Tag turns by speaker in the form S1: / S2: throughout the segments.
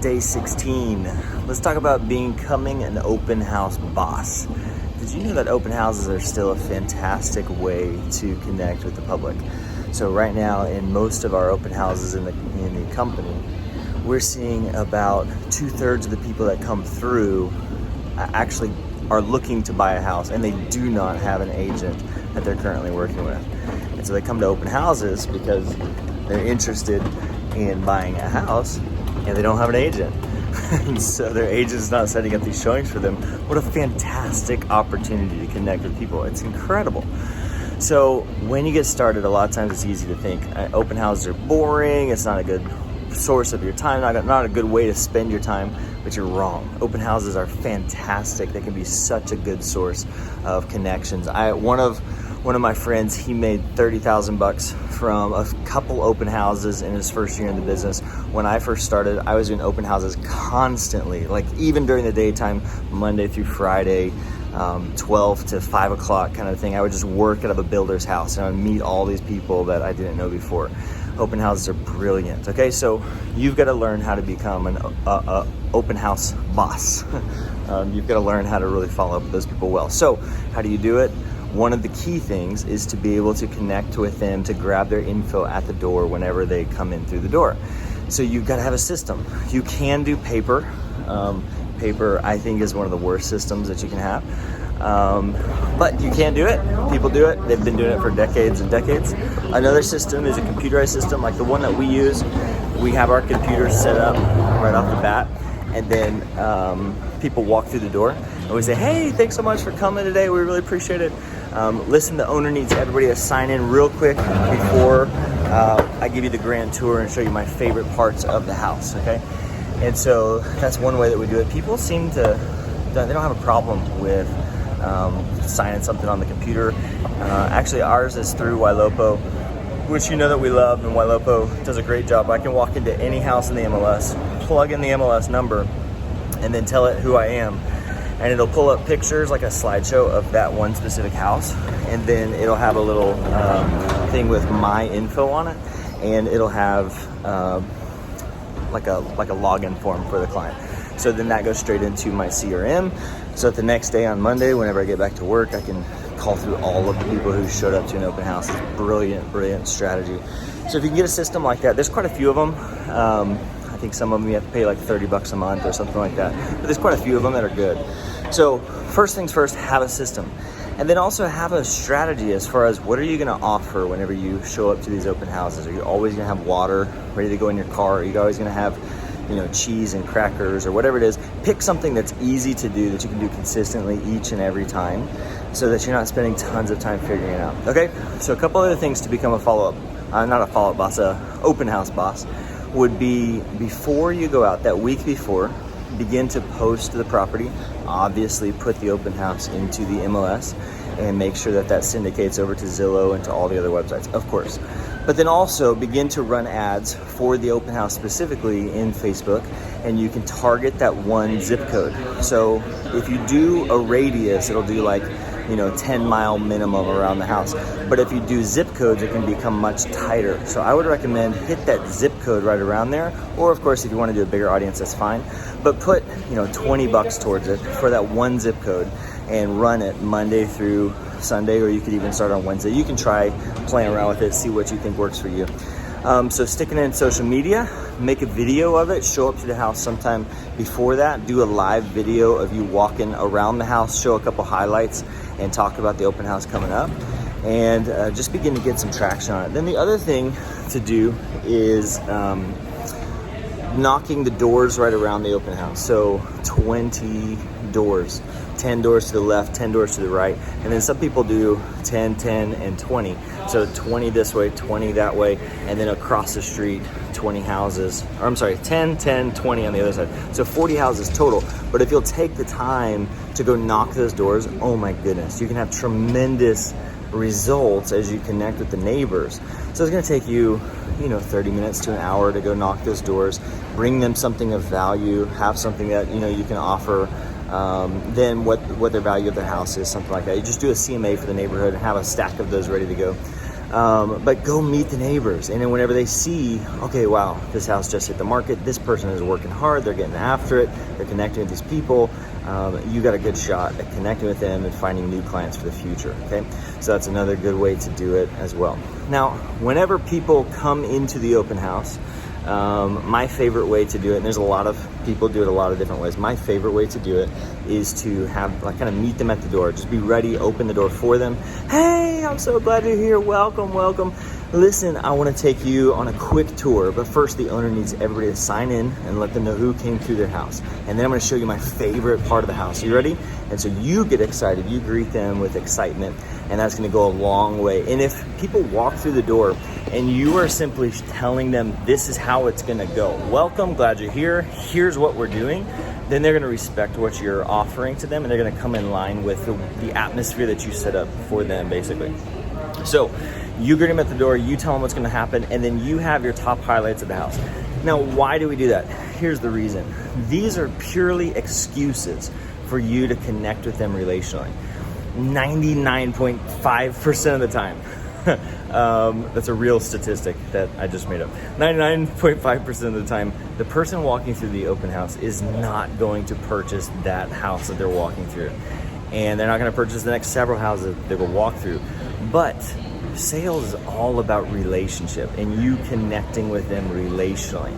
S1: day 16. Let's talk about becoming an open house boss. Did you know that open houses are still a fantastic way to connect with the public? So right now in most of our open houses in the company, we're seeing about 2/3 of the people that come through actually are looking to buy a house, and they do not have an agent that they're currently working with. And so they come to open houses because they're interested in buying a house and they don't have an agent. And so their agent's not setting up these showings for them. What a fantastic opportunity to connect with people. It's incredible. So when you get started, a lot of times it's easy to think open houses are boring, it's not a good source of your time, not a good way to spend your time, but you're wrong. Open houses are fantastic. They can be such a good source of connections. One of my friends, he made $30,000 from a couple open houses in his first year in the business. When I first started, I was doing open houses constantly, like even during the daytime, Monday through Friday, 12 to 5 o'clock kind of thing. I would just work out of a builder's house and I would meet all these people that I didn't know before. Open houses are brilliant. Okay, so you've got to learn how to become an open house boss. You've got to learn how to really follow up with those people well. So how do you do it? One of the key things is to be able to connect with them, to grab their info at the door whenever they come in through the door. So you've got to have a system. You can do paper. Paper, I think, is one of the worst systems that you can have. But you can do it. People do it. They've been doing it for decades and decades. Another system is a computerized system like the one that we use. We have our computer set up right off the bat, and then people walk through the door and we say, hey, thanks so much for coming today. We really appreciate it. Listen, the owner needs everybody to sign in real quick before I give you the grand tour and show you my favorite parts of the house, okay? And so that's one way that we do it. People seem to, they don't have a problem with signing something on the computer. Actually, ours is through Ylopo, which you know that we love, and Ylopo does a great job. I can walk into any house in the MLS, plug in the MLS number, and then tell it who I am. And it'll pull up pictures, like a slideshow of that one specific house. And then it'll have a little thing with my info on it. And it'll have like a login form for the client. So then that goes straight into my CRM. So that the next day on Monday, whenever I get back to work, I can call through all of the people who showed up to an open house. It's brilliant, brilliant strategy. So if you can get a system like that, there's quite a few of them. I think some of them you have to pay like $30 a month or something like that. But there's quite a few of them that are good. So first things first, have a system. And then also have a strategy as far as what are you gonna offer whenever you show up to these open houses. Are you always gonna have water ready to go in your car? Are you always gonna have, cheese and crackers or whatever it is? Pick something that's easy to do, that you can do consistently each and every time, so that you're not spending tons of time figuring it out. Okay, so a couple other things to become a follow-up, not a follow-up boss, a open house boss, would be before you go out, that week before, begin to post the property. Obviously put the open house into the MLS and make sure that that syndicates over to Zillow and to all the other websites, of course. But then also begin to run ads for the open house specifically in Facebook, and you can target that one zip code. So if you do a radius, it'll do like 10-mile minimum around the house. But if you do zip codes, it can become much tighter. So I would recommend hit that zip code right around there. Or of course, if you want to do a bigger audience, that's fine. But put $20 towards it for that one zip code and run it Monday through Sunday, or you could even start on Wednesday. You can try playing around with it, see what you think works for you. So sticking it in social media, make a video of it, show up to the house sometime before that, do a live video of you walking around the house, show a couple highlights, and talk about the open house coming up, and just begin to get some traction on it. Then the other thing to do is knocking the doors right around the open house. So 20 doors, 10 doors to the left, 10 doors to the right. And then some people do 10, 10, and 20. So 20 this way, 20 that way, and then across the street, 20 houses. Or I'm sorry, 10, 10, 20 on the other side. So 40 houses total. But if you'll take the time to go knock those doors, oh my goodness, you can have tremendous results as you connect with the neighbors. So it's gonna take you, 30 minutes to an hour to go knock those doors, bring them something of value, have something that, you can offer, then what the value of their house is, something like that. You just do a CMA for the neighborhood and have a stack of those ready to go. But go meet the neighbors. And then whenever they see, okay, wow, this house just hit the market, this person is working hard, they're getting after it, they're connecting with these people, you got a good shot at connecting with them and finding new clients for the future, okay? So that's another good way to do it as well. Now, whenever people come into the open house, my favorite way to do it, and there's a lot of people do it a lot of different ways. My favorite way to do it is to have, like, kind of meet them at the door. Just be ready, open the door for them. Hey, I'm so glad you're here. Welcome, welcome. Listen, I want to take you on a quick tour, but first the owner needs everybody to sign in and let them know who came through their house. And then I'm going to show you my favorite part of the house. Are you ready? And so you get excited, you greet them with excitement, and that's going to go a long way. And if people walk through the door and you are simply telling them this is how it's going to go, welcome, glad you're here, here's what we're doing, then they're going to respect what you're offering to them, and they're going to come in line with the atmosphere that you set up for them, basically. So you greet them at the door, you tell them what's going to happen, and then you have your top highlights of the house. Now, why do we do that? Here's the reason. These are purely excuses for you to connect with them relationally. 99.5% of the time. That's a real statistic that I just made up. 99.5% of the time, the person walking through the open house is not going to purchase that house that they're walking through. And they're not going to purchase the next several houses they will walk through. But sales is all about relationship and you connecting with them relationally.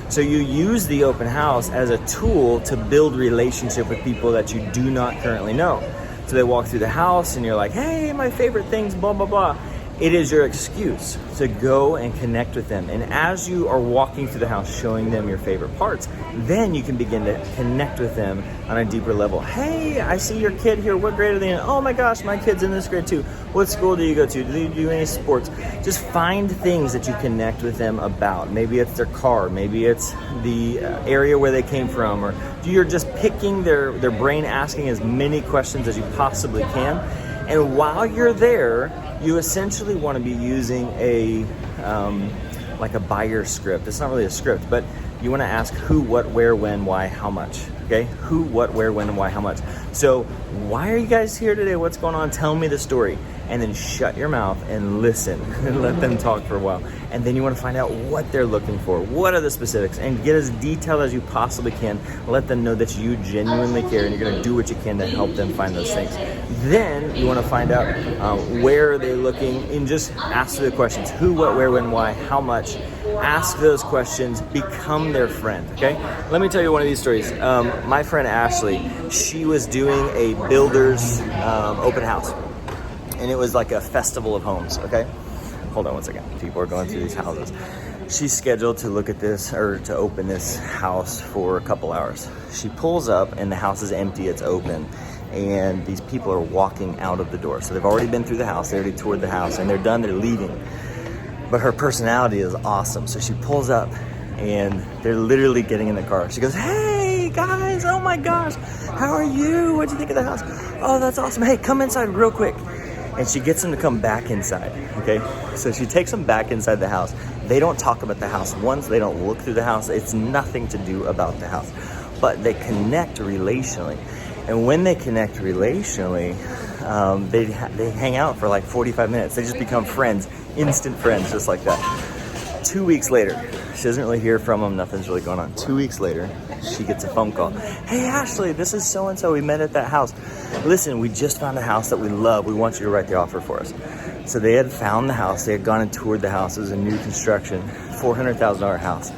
S1: So you use the open house as a tool to build relationship with people that you do not currently know. So they walk through the house and you're like, hey, my favorite things, blah, blah, blah. It is your excuse to go and connect with them. And as you are walking through the house, showing them your favorite parts, then you can begin to connect with them on a deeper level. Hey, I see your kid here. What grade are they in? Oh my gosh, my kid's in this grade too. What school do you go to? Do you do any sports? Just find things that you connect with them about. Maybe it's their car. Maybe it's the area where they came from. Or you're just picking their brain, asking as many questions as you possibly can. And while you're there, you essentially want to be using like a buyer script. It's not really a script, but you want to ask who, what, where, when, why, how much. Okay? Who, what, where, when, why, how much. So why are you guys here today? What's going on? Tell me the story. And then shut your mouth and listen and let them talk for a while. And then you want to find out what they're looking for. What are the specifics? And get as detailed as you possibly can. Let them know that you genuinely care and you're going to do what you can to help them find those things. Then you want to find out where are they looking, and just ask the questions. Who, what, where, when, why, how much. Ask those questions. Become their friend, okay? Let me tell you one of these stories. My friend Ashley, she was doing a builder's open house. And it was like a festival of homes, okay? Hold on one second. People are going through these houses. She's scheduled to look at this, or to open this house for a couple hours. She pulls up and the house is empty, it's open. And these people are walking out of the door. So they've already been through the house, they already toured the house, and they're done, they're leaving. But her personality is awesome. So she pulls up and they're literally getting in the car. She goes, hey guys, oh my gosh, how are you? What'd you think of the house? Oh, that's awesome. Hey, come inside real quick. And she gets them to come back inside, okay? So she takes them back inside the house. They don't talk about the house once. They don't look through the house. It's nothing to do about the house. But they connect relationally. And when they connect relationally, they hang out for like 45 minutes. They just become friends, instant friends, just like that. 2 weeks later, she doesn't really hear from them. Nothing's really going on. 2 weeks later, she gets a phone call. Hey, Ashley, this is so-and-so. We met at that house. Listen, we just found a house that we love. We want you to write the offer for us. So they had found the house. They had gone and toured the house. It was a new construction, $400,000 house.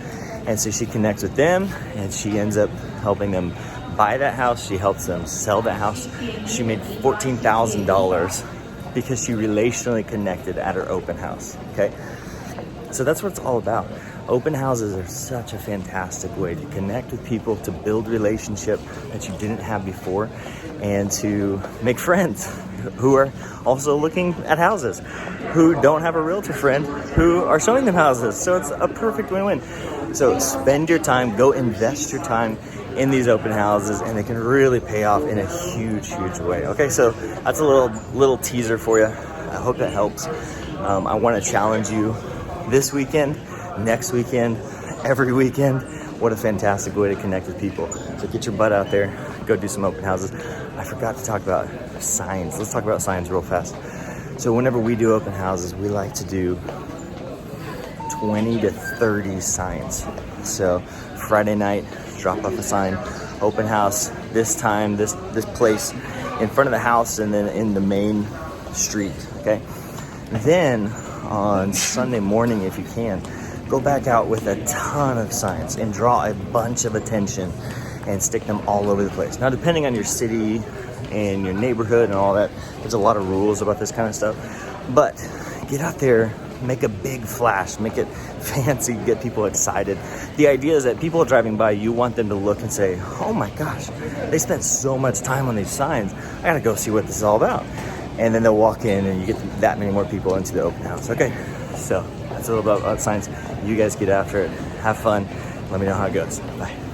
S1: And so she connects with them, and she ends up helping them buy that house. She helps them sell that house. She made $14,000 because she relationally connected at her open house, okay? So that's what it's all about. Open houses are such a fantastic way to connect with people, to build relationship that you didn't have before, and to make friends who are also looking at houses, who don't have a realtor friend, who are showing them houses. So it's a perfect win-win. So spend your time, go invest your time in these open houses, and they can really pay off in a huge way. Okay, so that's a little teaser for you. I hope that helps. I want to challenge you this weekend, next weekend, every weekend. What a fantastic way to connect with people. So get your butt out there, go do some open houses. I forgot to talk about signs. Let's talk about signs real fast. So whenever we do open houses, we like to do 20 to 30 signs. So Friday night, drop off a sign, open house, this time, this place in front of the house, and then in the main street, okay? Then on Sunday morning, if you can, go back out with a ton of signs and draw a bunch of attention and stick them all over the place. Now, depending on your city and your neighborhood and all that, there's a lot of rules about this kind of stuff. But get out there, make a big flash, make it fancy, get people excited. The idea is that people driving by, you want them to look and say, oh my gosh, they spent so much time on these signs. I gotta go see what this is all about. And then they'll walk in and you get that many more people into the open house. Okay, so that's a little bit about signs. You guys get after it, have fun. Let me know how it goes. Bye.